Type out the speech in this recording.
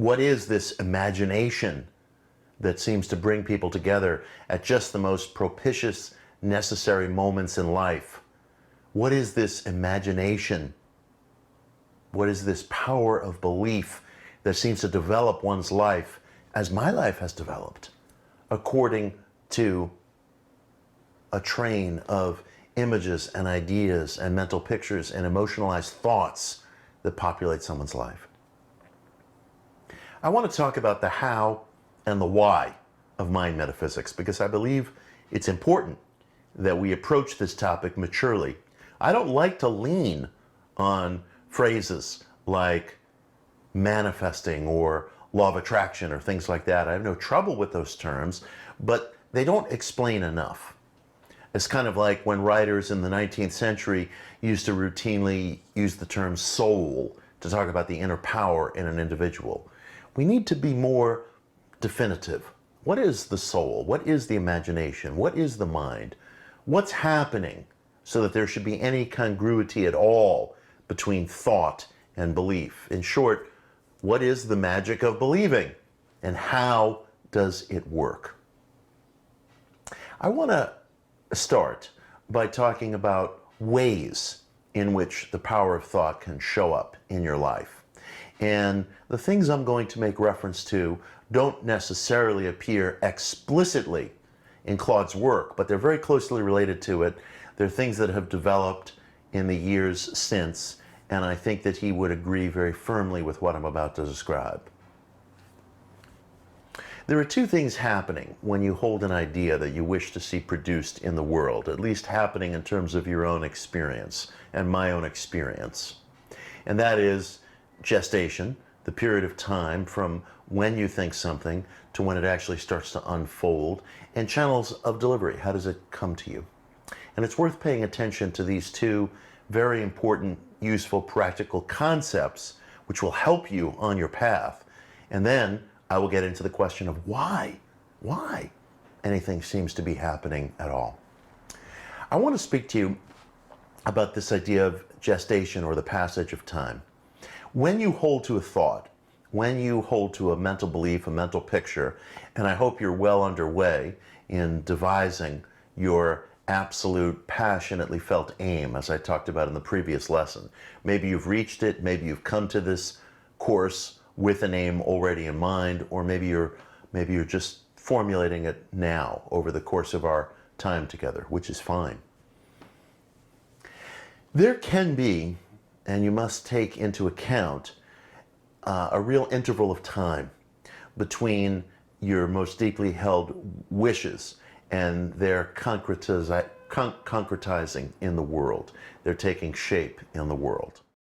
What is this imagination that seems to bring people together at just the most propitious, necessary moments in life? What is this imagination? What is this power of belief that seems to develop one's life, as my life has developed, according to a train of images and ideas and mental pictures and emotionalized thoughts that populate someone's life? I want to talk about the how and the why of mind metaphysics, because I believe it's important that we approach this topic maturely. I don't like to lean on phrases like manifesting or law of attraction or things like that. I have no trouble with those terms, but they don't explain enough. It's kind of like when writers in the 19th century used to routinely use the term soul to talk about the inner power in an individual. We need to be more definitive. What is the soul? What is the imagination? What is the mind? What's happening so that there should be any congruity at all between thought and belief? In short, what is the magic of believing, and how does it work? I want to start by talking about ways in which the power of thought can show up in your life. And the things I'm going to make reference to don't necessarily appear explicitly in Claude's work, but they're very closely related to it. They're things that have developed in the years since, and I think that he would agree very firmly with what I'm about to describe. There are two things happening when you hold an idea that you wish to see produced in the world, at least happening in terms of your own experience and my own experience. And that is gestation, the period of time from when you think something to when it actually starts to unfold, and channels of delivery. How does it come to you? And it's worth paying attention to these two very important, useful, practical concepts which will help you on your path. And then I will get into the question of why anything seems to be happening at all. I want to speak to you about this idea of gestation, or the passage of time. When you hold to a thought, when you hold to a mental belief, a mental picture, and I hope you're well underway in devising your absolute passionately felt aim, as I talked about in the previous lesson. Maybe you've reached it, maybe you've come to this course with an aim already in mind, or maybe you're just formulating it now over the course of our time together, which is fine. There can be, and you must take into account, a real interval of time between your most deeply held wishes and their concretizing in the world. They're taking shape in the world.